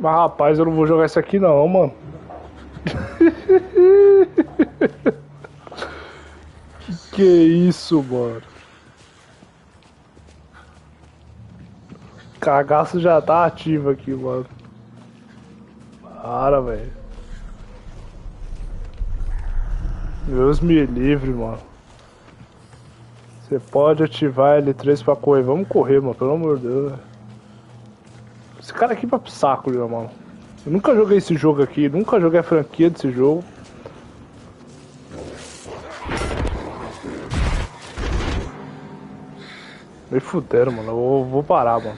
Mas rapaz, eu não vou jogar isso aqui não, mano. Que isso, mano? Cagaço já tá ativo aqui, mano. Para, velho. Deus me livre, mano. Você pode ativar L3 pra correr. Vamos correr, mano. Pelo amor de Deus. Esse cara aqui vai pro saco, já, mano. Eu nunca joguei esse jogo aqui. Nunca joguei a franquia desse jogo. Me fuderam, mano. Eu vou parar, mano.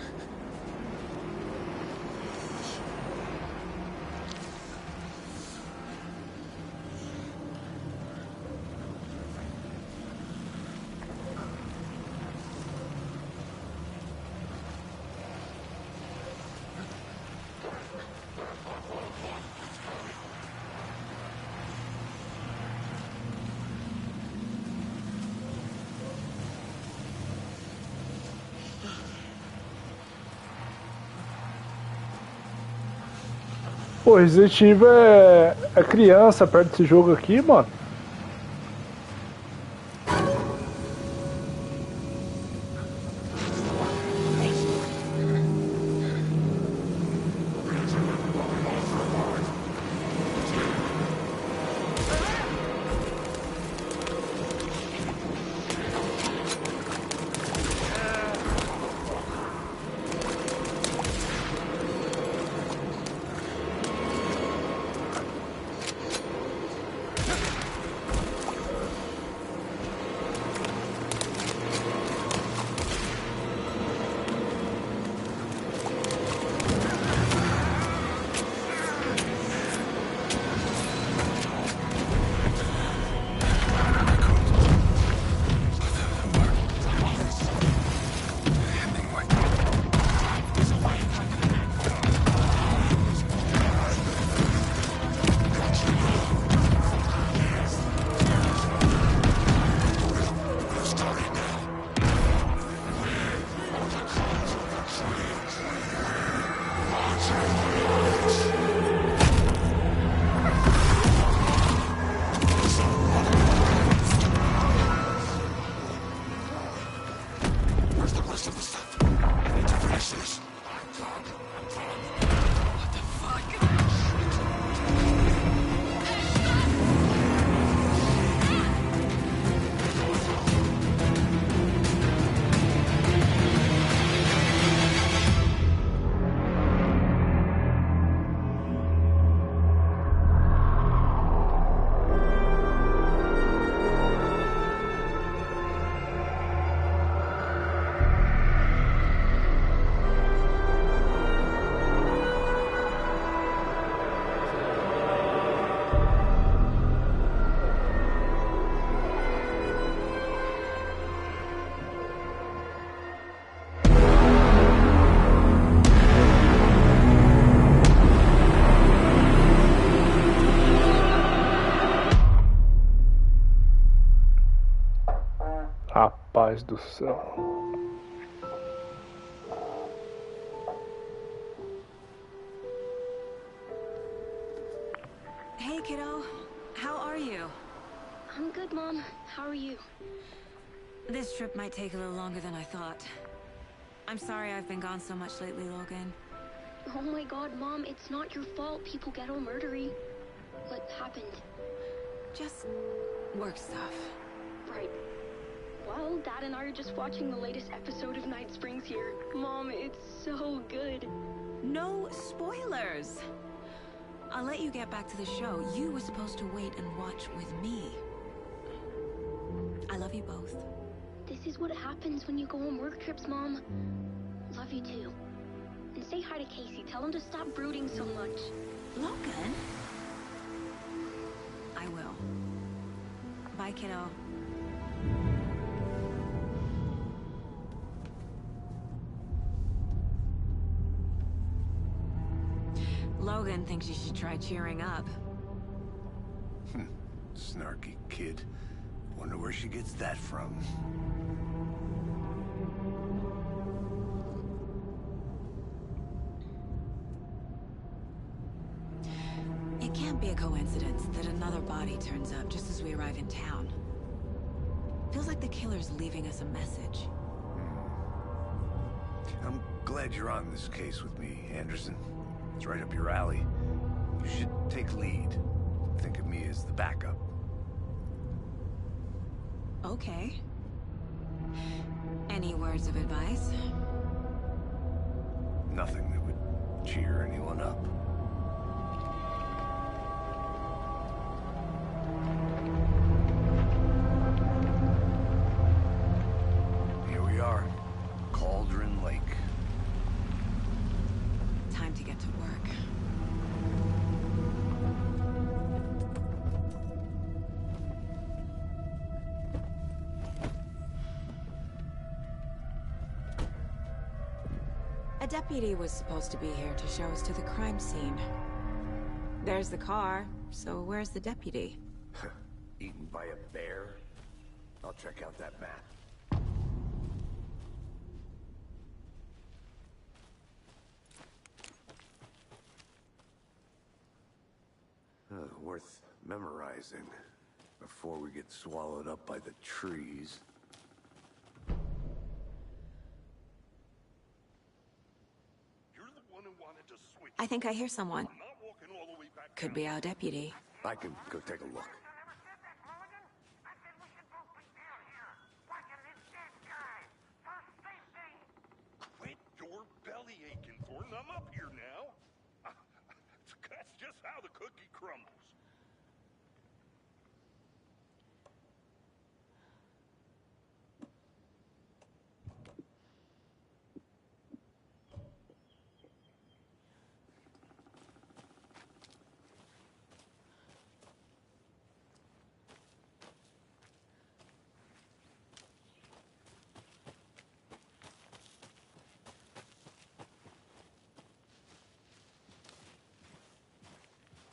Pô, Resident Evil é criança perto desse jogo aqui, mano. Rapaz do céu. Hey, kiddo. How are you? I'm good, Mom. How are you? This trip might take a little longer than I thought. I'm sorry I've been gone so much lately, Logan. Oh my god, Mom, it's not your fault people get all murdery. What happened? Just work stuff. Right. Well, Dad and I are just watching the latest episode of Night Springs here. Mom, it's so good. No spoilers! I'll let you get back to the show. You were supposed to wait and watch with me. I love you both. This is what happens when you go on work trips, Mom. Love you too. And say hi to Casey. Tell him to stop brooding so much. Logan? I will. Bye, kiddo. Logan thinks you should try cheering up. Snarky kid. Wonder where she gets that from. another body turns up just as we arrive in town. Feels like the killer's leaving us a message. I'm glad you're on this case with me, Anderson. It's right up your alley. You should take lead. Think of me as the backup. Okay. Any words of advice? Nothing that would cheer anyone up. Here we are. Cauldron Lake. Time to get to work. A deputy was supposed to be here to show us to the crime scene. There's the car, so where's the deputy? Eaten by a bear? I'll check out that map. Worth memorizing before we get swallowed up by the trees. You're the one who wanted to switch. I think I hear someone. I'm not walking all the way back. Could be our deputy. I can go take a look. Quit your belly aching, Thornton. I'm up here now. That's just how the cookie crumbles.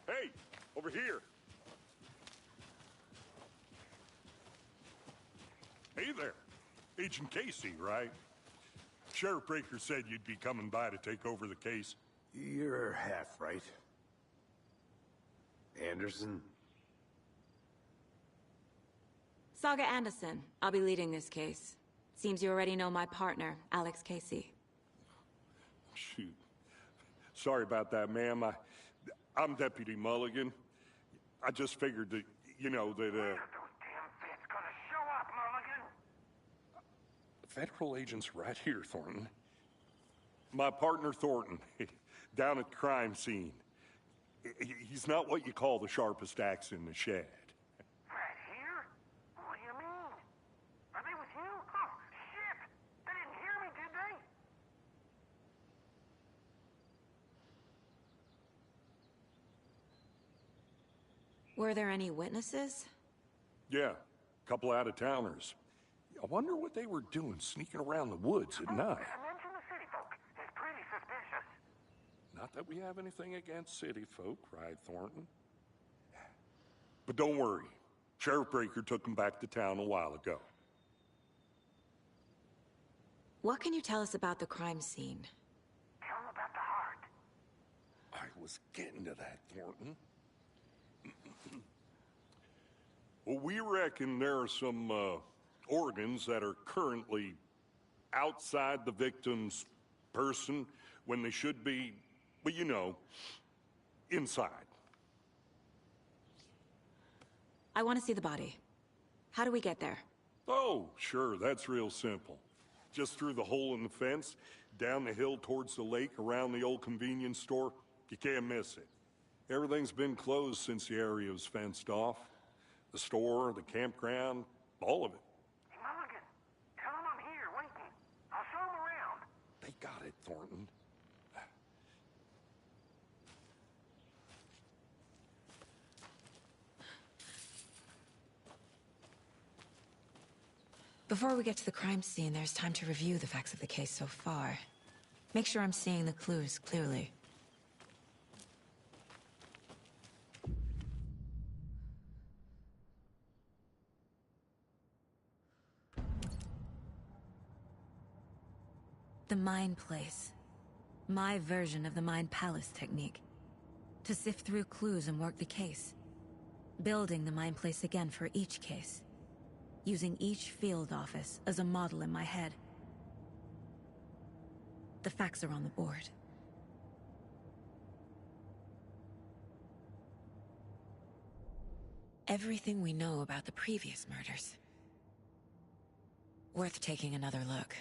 Hey, over here. Hey there. Agent Casey, right? Sheriff Breaker said you'd be coming by to take over the case. You're half right. Anderson? Saga Anderson. I'll be leading this case. Seems you already know my partner, Alex Casey. Shoot. Sorry about that, ma'am. I'm Deputy Mulligan. I just figured that, you know, that, Federal agent's right here, Thornton. My partner, Thornton, down at the crime scene. He's not what you call the sharpest axe in the shed. Right here? What do you mean? Are they with you? Oh, shit! They didn't hear me, did they? Were there any witnesses? Yeah, a couple out-of-towners. I wonder what they were doing sneaking around the woods at night. Mention the city folk. It's pretty suspicious. Not that we have anything against city folk, right, Thornton? But don't worry. Sheriff Breaker took them back to town a while ago. What can you tell us about the crime scene? Tell them about the heart. I was getting to that, Thornton. Well, we reckon there are some, organs that are currently outside the victim's person when they should be, well, you know, inside. I want to see the body. How do we get there? Oh, sure, that's real simple. Just through the hole in the fence, down the hill towards the lake, around the old convenience store. You can't miss it. Everything's been closed since the area was fenced off. The store, the campground, all of it. Hey, Mulligan, tell them I'm here, waiting. I'll show them around. They got it, Thornton. Before we get to the crime scene, there's time to review the facts of the case so far. Make sure I'm seeing the clues clearly. The Mind Place. My version of the Mind Palace technique. To sift through clues and work the case. building the mine place again for each case, using each field office as a model in my head. The facts are on the board. Everything we know about the previous murders. Worth taking another look.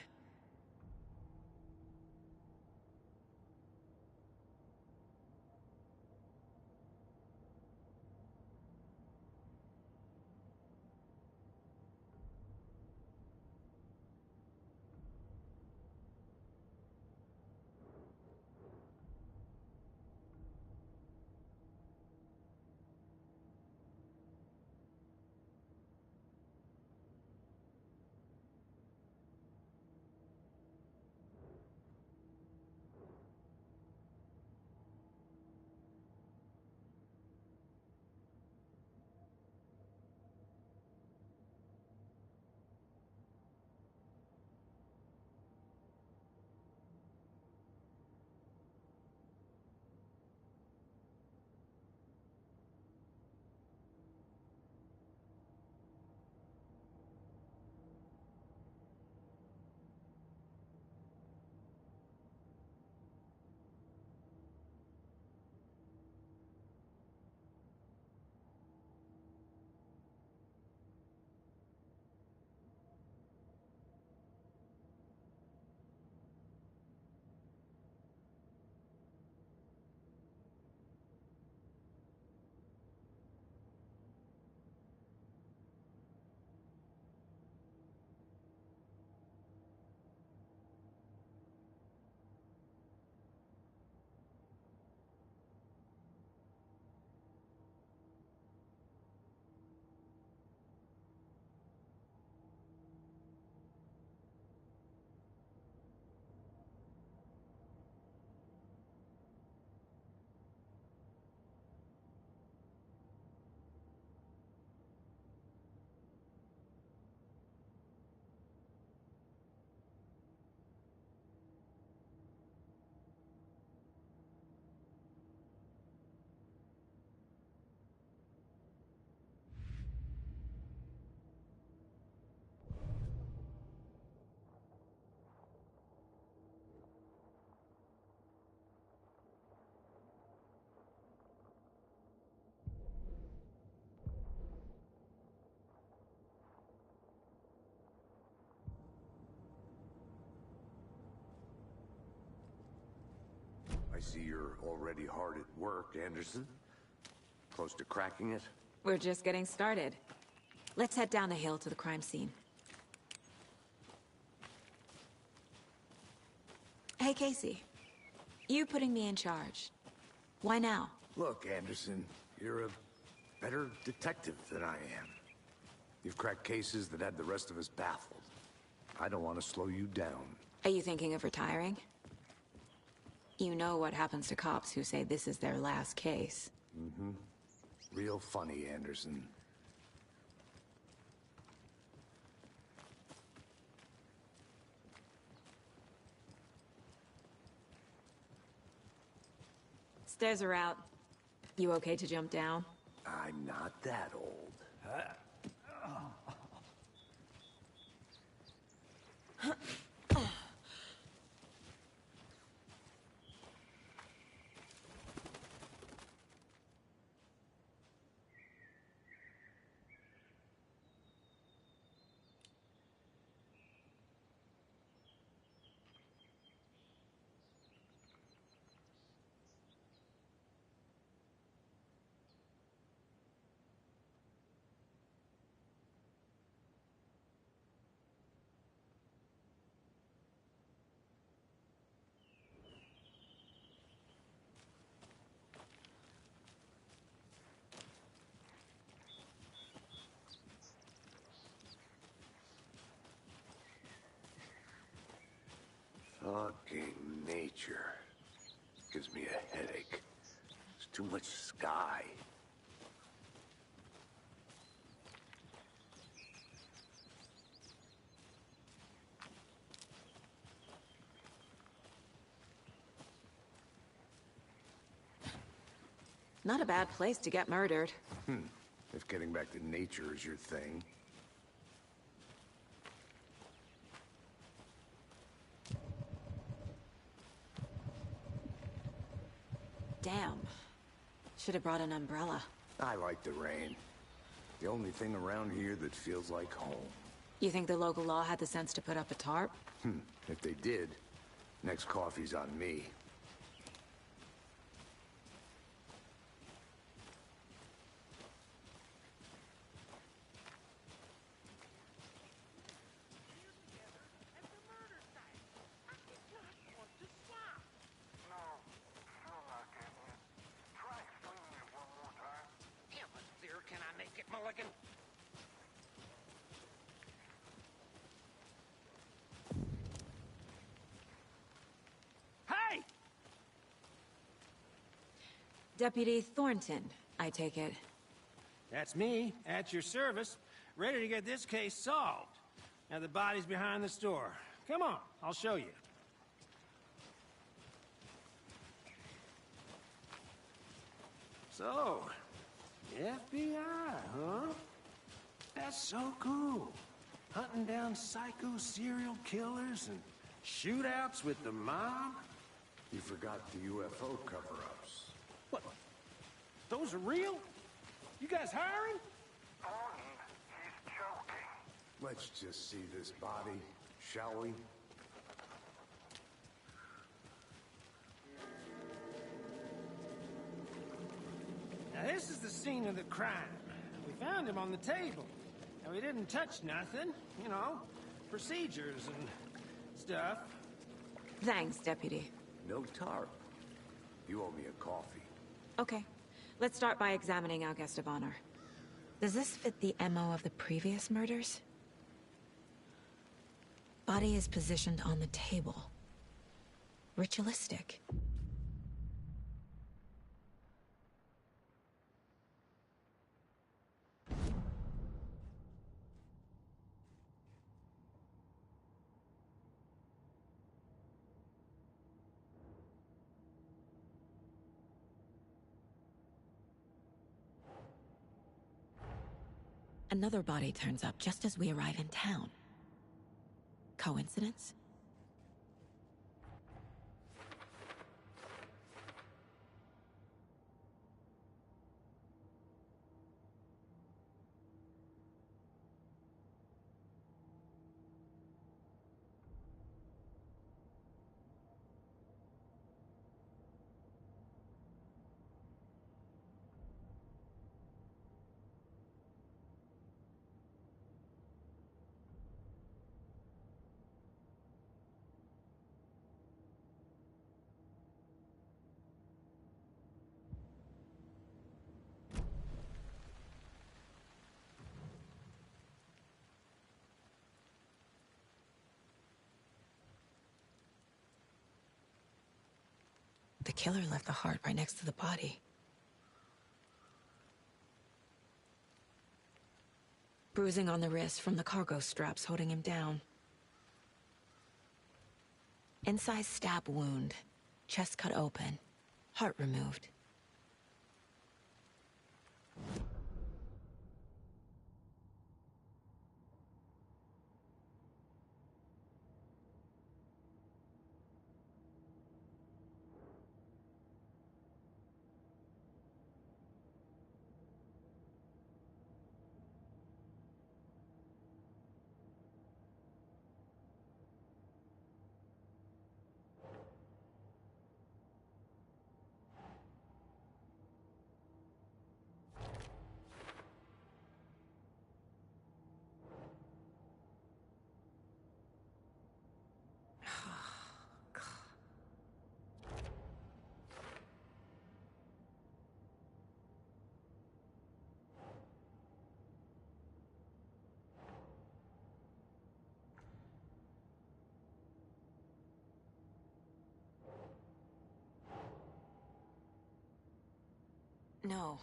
I see you're already hard at work, Anderson. Close to cracking it? We're just getting started. Let's head down the hill to the crime scene. Hey, Casey. You putting me in charge. Why now? Look, Anderson, you're a better detective than I am. You've cracked cases that had the rest of us baffled. I don't want to slow you down. Are you thinking of retiring? You know what happens to cops who say this is their last case. Mm-hmm. Real funny, Anderson. Stairs are out. You okay to jump down? I'm not that old. Fucking nature. Gives me a headache. There's too much sky. Not a bad place to get murdered. If getting back to nature is your thing. Damn. Should have brought an umbrella. I like the rain. The only thing around here that feels like home. You think the local law had the sense to put up a tarp? If they did, next coffee's on me. Can I make it, Mulligan? Hey! Deputy Thornton, I take it. That's me, at your service, ready to get this case solved. Now the body's behind the store. Come on, I'll show you. So, FBI, huh? That's so cool. Hunting down psycho serial killers and shootouts with the mob. You forgot the UFO cover-ups. What? Those are real? You guys hiring? Thornton, he's joking. Let's just see this body, shall we? Now this is the scene of the crime. We found him on the table. Now we didn't touch nothing, you know, procedures and stuff. Thanks, Deputy. No tarp. You owe me a coffee. Okay. Let's start by examining our guest of honor. Does this fit the MO of the previous murders? Body is positioned on the table. Ritualistic. Another body turns up just as we arrive in town. Coincidence? The killer left the heart right next to the body. Bruising on the wrist from the cargo straps holding him down. Incised stab wound. Chest cut open. Heart removed. No.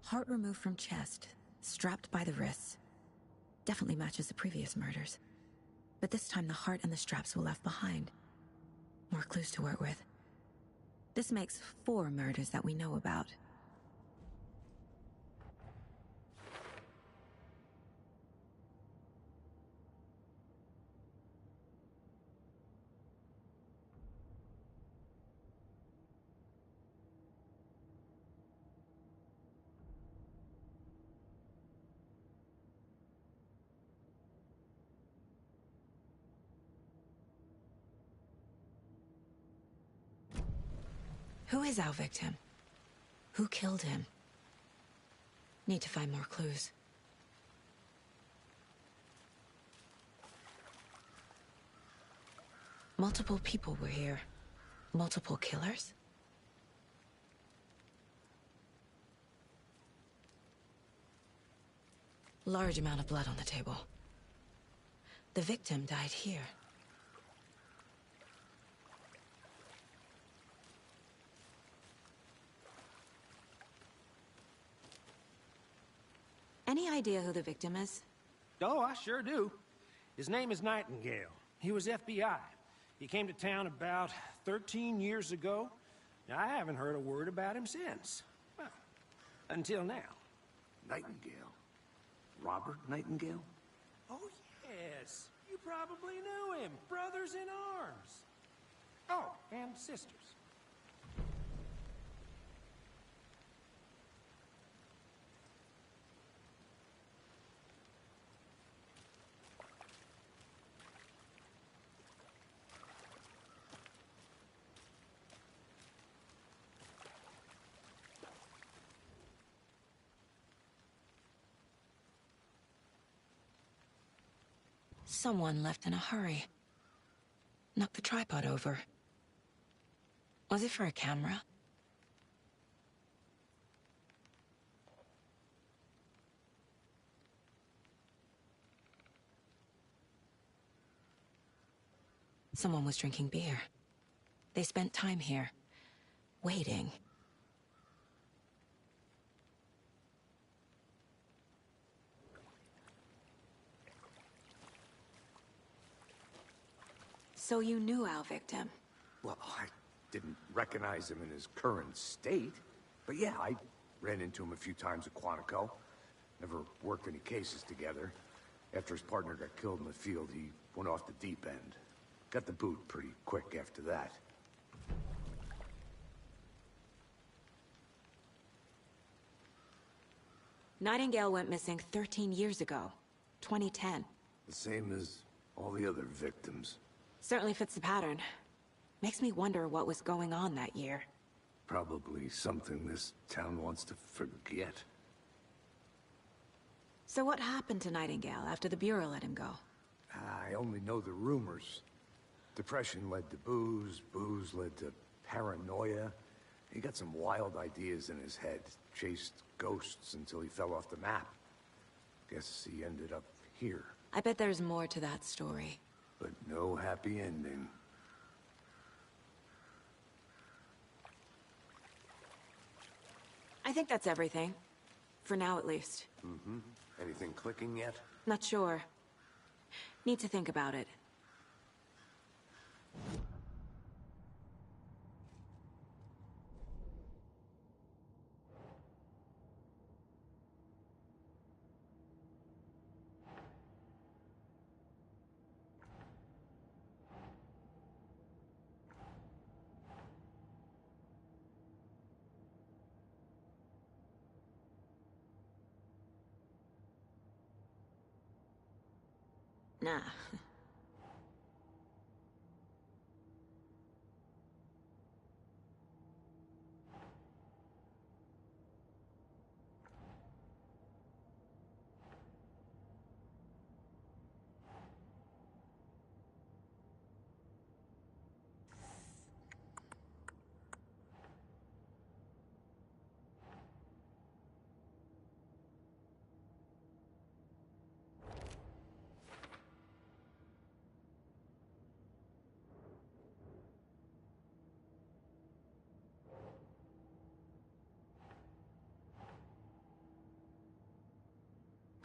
Heart removed from chest, strapped by the wrists. Definitely matches the previous murders. But this time the heart and the straps were left behind. More clues to work with. This makes 4 murders that we know about. Who is our victim? Who killed him? Need to find more clues. Multiple people were here. Multiple killers? Large amount of blood on the table. The victim died here. Any idea who the victim is? Oh, I sure do. His name is Nightingale. He was FBI. He came to town about 13 years ago. Now, I haven't heard a word about him since. Well, until now. Nightingale? Robert Nightingale? Oh, yes. You probably knew him. Brothers in arms. Oh, and sisters. Someone left in a hurry. Knocked the tripod over. Was it for a camera? Someone was drinking beer. They spent time here, waiting. So you knew our victim? Well, I didn't recognize him in his current state. But yeah, I ran into him a few times at Quantico. Never worked any cases together. After his partner got killed in the field, he went off the deep end. Got the boot pretty quick after that. Nightingale went missing 13 years ago, 2010. The same as all the other victims. Certainly fits the pattern. Makes me wonder what was going on that year. Probably something this town wants to forget. So what happened to Nightingale after the Bureau let him go? I only know the rumors. Depression led to booze, booze led to paranoia. He got some wild ideas in his head, chased ghosts until he fell off the map. Guess he ended up here. I bet there's more to that story. But no happy ending. I think that's everything. For now, at least. Mm-hmm. Anything clicking yet? Not sure. Need to think about it. Nah.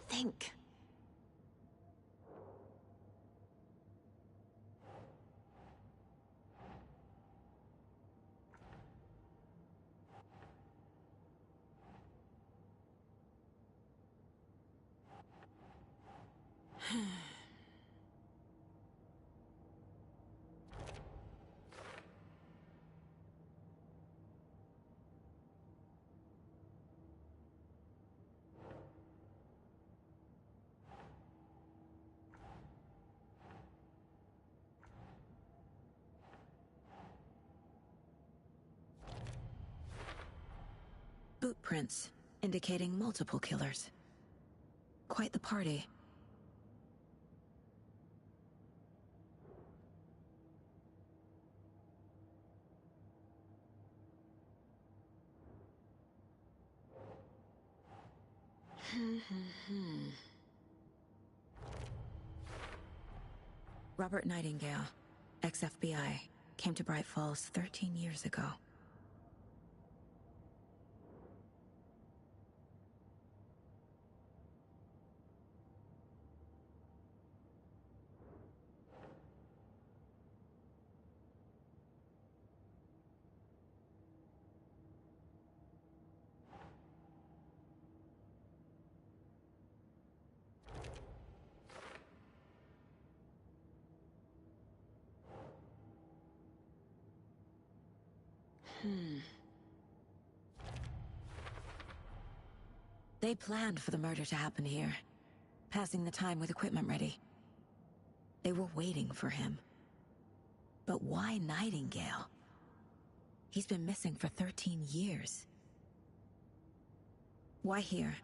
Think. Boot prints, indicating multiple killers. Quite the party. Robert Nightingale, ex-FBI, came to Bright Falls 13 years ago. They planned for the murder to happen here, passing the time with equipment ready. They were waiting for him. But why Nightingale? He's been missing for 13 years. Why here?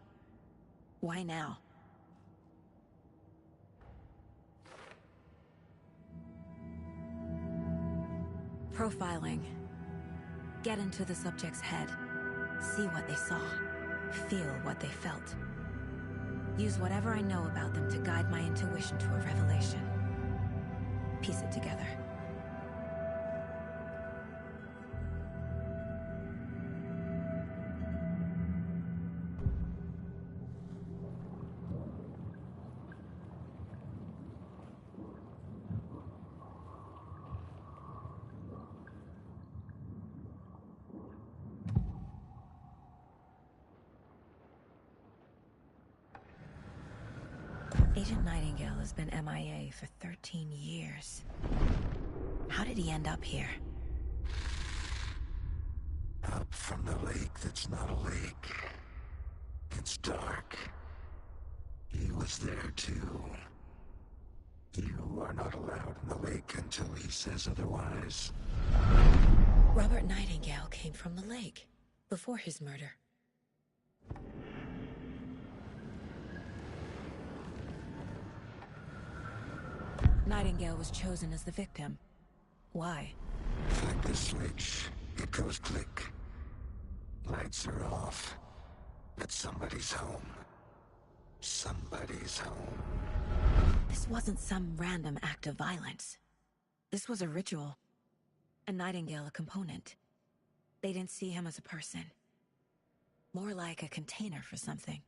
Why now? Profiling. Get into the subject's head. See what they saw. Feel what they felt. Use whatever I know about them to guide my intuition to a revelation. Piece it together. Agent Nightingale has been MIA for 13 years. How did he end up here? Up from the lake that's not a lake. It's dark. He was there too. You are not allowed in the lake until he says otherwise. Robert Nightingale came from the lake, before his murder. Nightingale was chosen as the victim. Why? Flick the switch. It goes click. Lights are off. But somebody's home. Somebody's home. This wasn't some random act of violence. This was a ritual. And Nightingale a component. They didn't see him as a person. More like a container for something.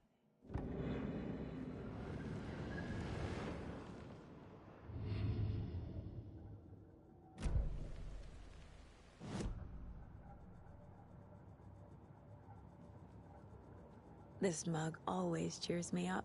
This mug always cheers me up.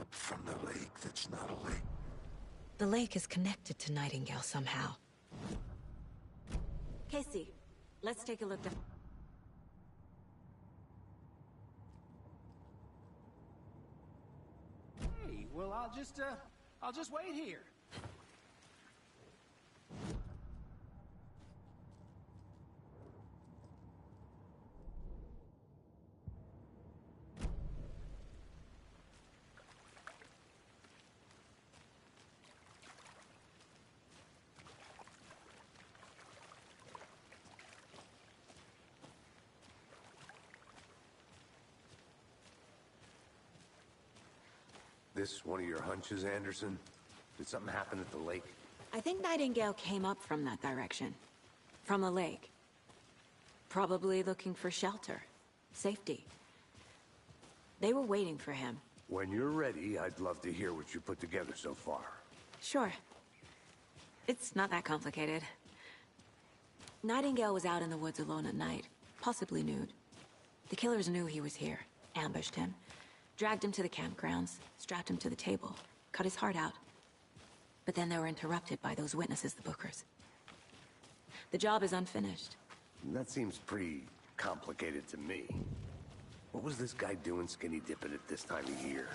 up from the lake that's not a lake. The lake is connected to Nightingale somehow. Casey, let's take a look at... Hey, well, I'll just wait here. This one of your hunches, Anderson? Did something happen at the lake? I think Nightingale came up from that direction. From the lake. Probably looking for shelter. Safety. They were waiting for him. When you're ready, I'd love to hear what you put together so far. Sure. It's not that complicated. Nightingale was out in the woods alone at night, possibly nude. The killers knew he was here, ambushed him, dragged him to the campgrounds, strapped him to the table, cut his heart out. But then they were interrupted by those witnesses, the Bookers. The job is unfinished. That seems pretty complicated to me. What was this guy doing skinny dipping at this time of year?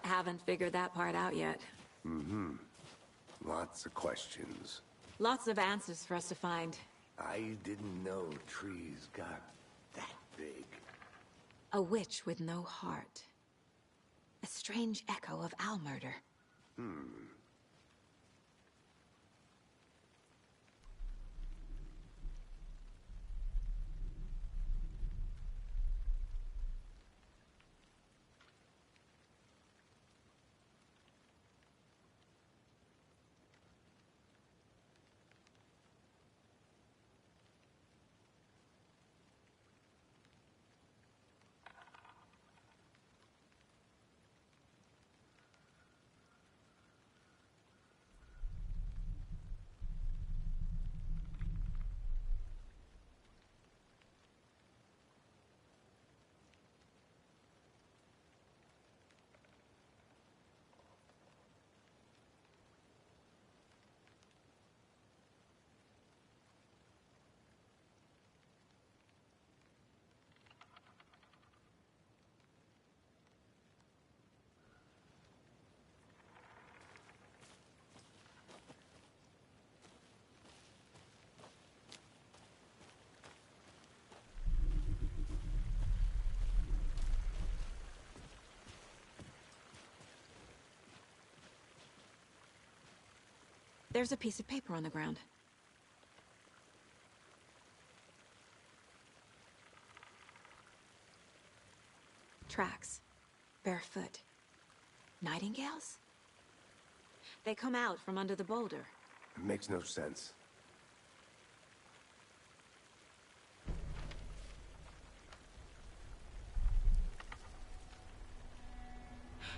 Haven't figured that part out yet. Lots of questions. Lots of answers for us to find. I didn't know trees got that big. A witch with no heart. A strange echo of owl murder. There's a piece of paper on the ground. Tracks. Barefoot. Nightingales? They come out from under the boulder. It makes no sense.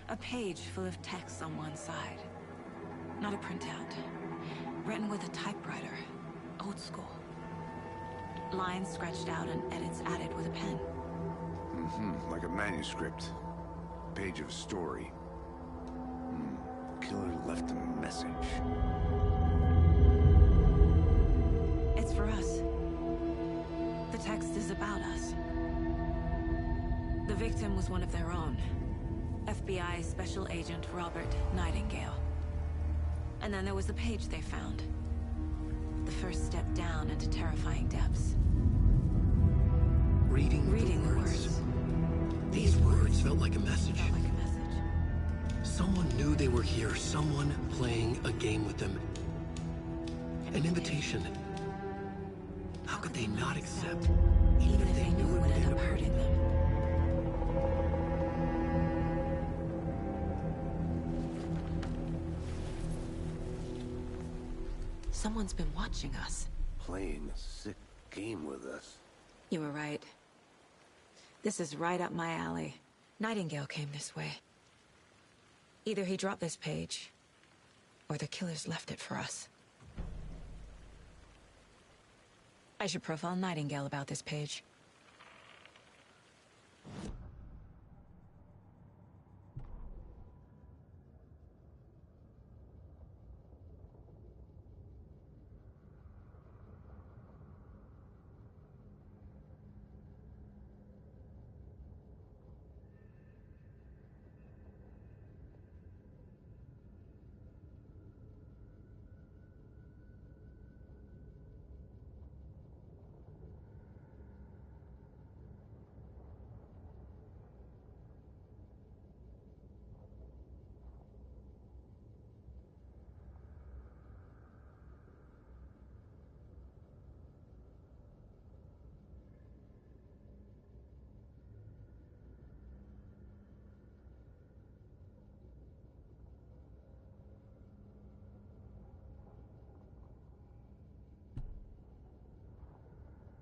A page full of text on one side. Not a printout. Written with a typewriter. Old school. Lines scratched out and edits added with a pen. Like a manuscript. Page of a story. Killer left a message. It's for us. The text is about us. The victim was one of their own. FBI Special Agent Robert Nightingale. And then there was the page they found. The first step down into terrifying depths. Reading the words. These words felt like a message. Someone knew they were here, someone playing a game with them. An invitation. How could they not accept, Even if they knew it would end up hurting them. Someone's been watching us. Playing a sick game with us. You were right. This is right up my alley. Nightingale came this way. Either he dropped this page, or the killers left it for us. I should profile Nightingale about this page.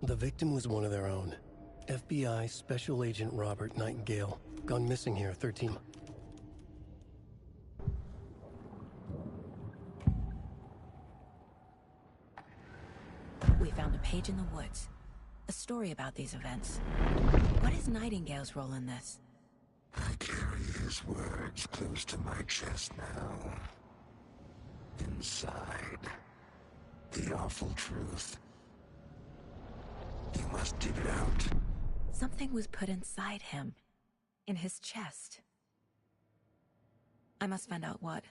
The victim was one of their own. FBI Special Agent Robert Nightingale, gone missing here 13... We found a page in the woods. A story about these events. What is Nightingale's role in this? I carry his words close to my chest now. Inside, the awful truth. You must dig it out. Something was put inside him. In his chest. I must find out what.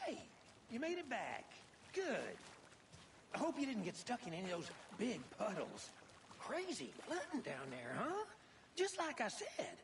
Hey, you made it back. Good. I hope you didn't get stuck in any of those big puddles. Crazy flooding down there, huh? Just like I said.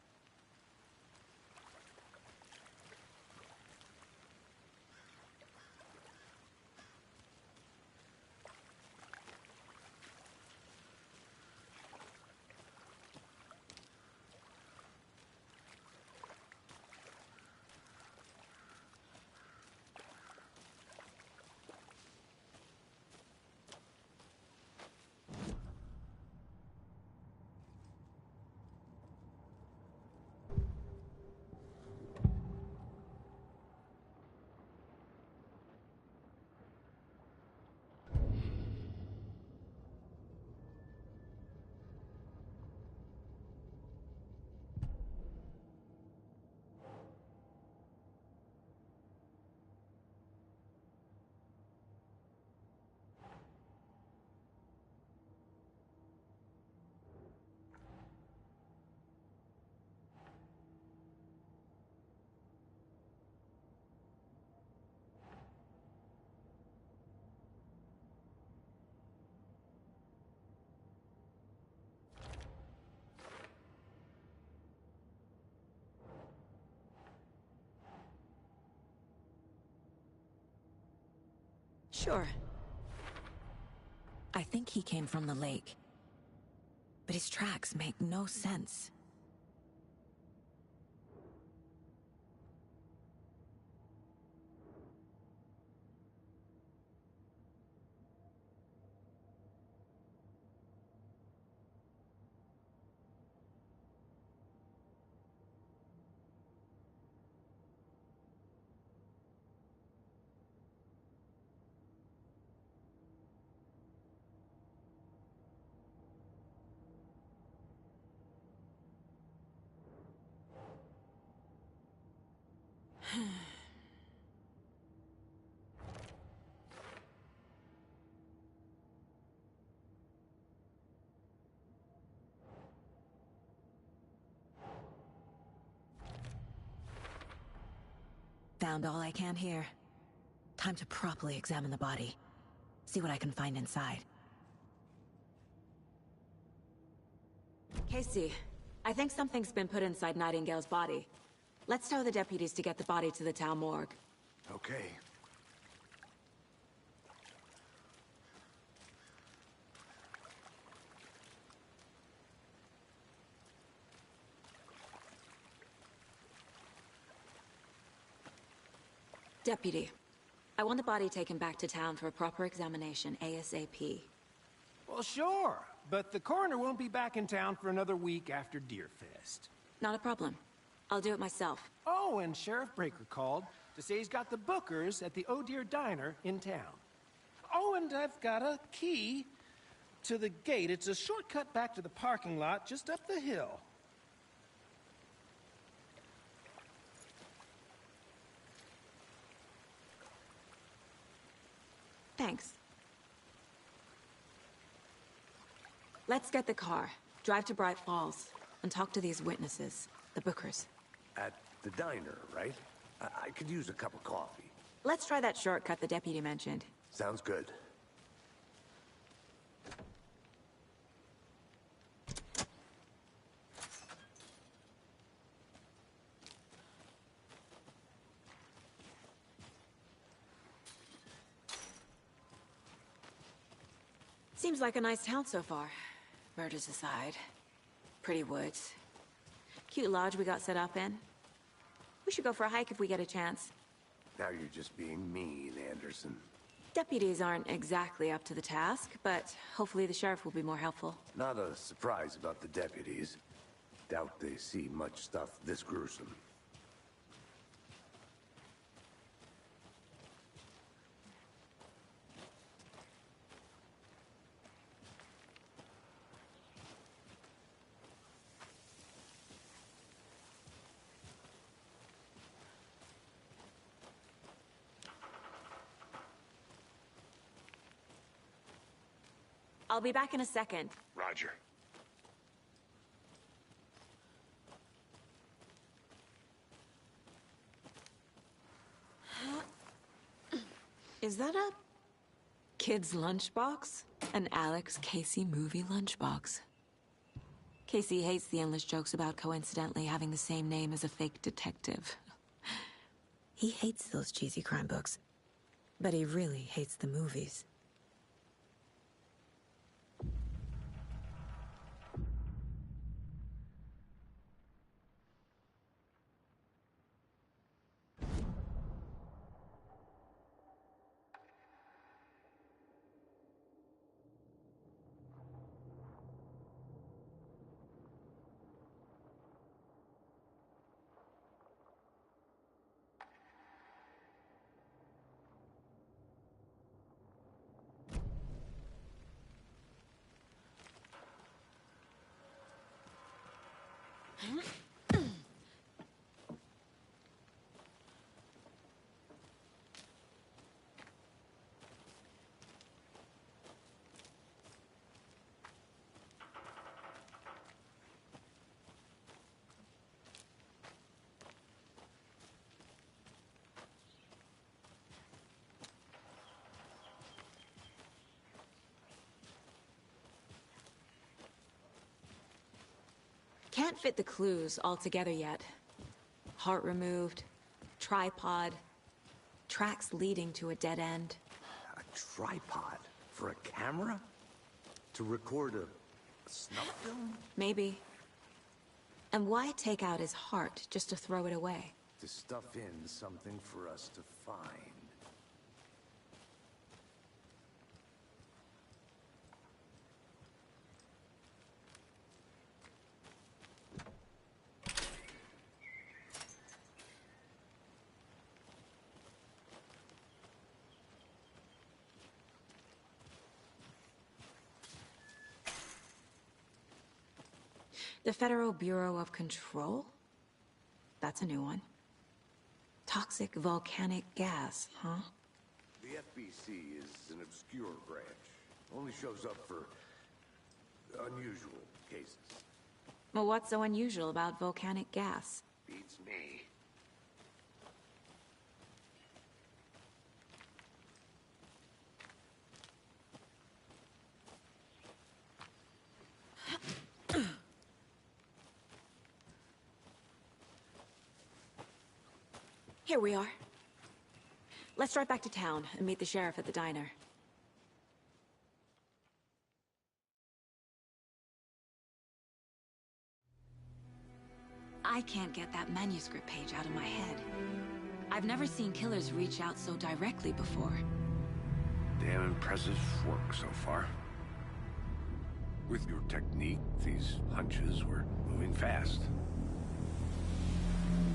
Sure. I think he came from the lake. But his tracks make no sense. Found all I can here. Time to properly examine the body. See what I can find inside. Casey, I think something's been put inside Nightingale's body. Let's tell the deputies to get the body to the town morgue. Okay. Deputy, I want the body taken back to town for a proper examination ASAP. Well, sure, but the coroner won't be back in town for another week after Deerfest. Not a problem. I'll do it myself. Oh, and Sheriff Breaker called to say he's got the bookers at the Oh Dear Diner in town. Oh, and I've got a key to the gate. It's a shortcut back to the parking lot just up the hill. Thanks. Let's get the car, drive to Bright Falls, and talk to these witnesses, the bookers. At the diner, right? I could use a cup of coffee. Let's try that shortcut the deputy mentioned. Sounds good. Seems like a nice town so far. Murders aside. Pretty woods. Cute lodge we got set up in. We should go for a hike if we get a chance. Now you're just being mean, Anderson. Deputies aren't exactly up to the task, but hopefully the sheriff will be more helpful. Not a surprise about the deputies. Doubt they see much stuff this gruesome. I'll be back in a second. Roger. Is that a kid's lunchbox? An Alex Casey movie lunchbox. Casey hates the endless jokes about coincidentally having the same name as a fake detective. He hates those cheesy crime books, but he really hates the movies. Can't fit the clues all together yet. Heart removed, tripod, tracks leading to a dead end. A tripod? For a camera? To record a snuff film? Maybe. And why take out his heart just to throw it away? To stuff in something for us to find. The Federal Bureau of Control? That's a new one. Toxic volcanic gas, huh? The FBC is an obscure branch. Only shows up for unusual cases. Well, what's so unusual about volcanic gas? Beats me. Here we are. Let's drive back to town and meet the sheriff at the diner. I can't get that manuscript page out of my head. I've never seen killers reach out so directly before. Damn impressive work so far. With your technique, these hunches were moving fast.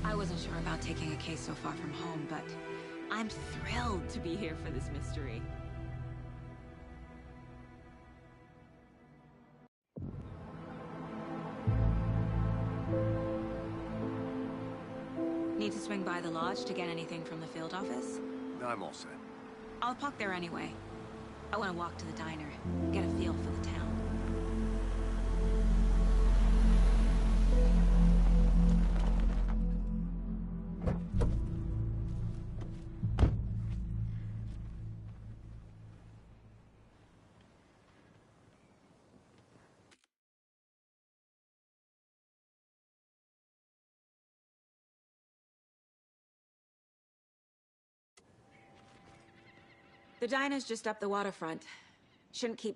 I wasn't sure about taking a case so far from home, but I'm thrilled to be here for this mystery. Need to swing by the lodge to get anything from the field office? No, I'm all set. I'll park there anyway. I want to walk to the diner, get a feel for the town. The diner's just up the waterfront. Shouldn't keep the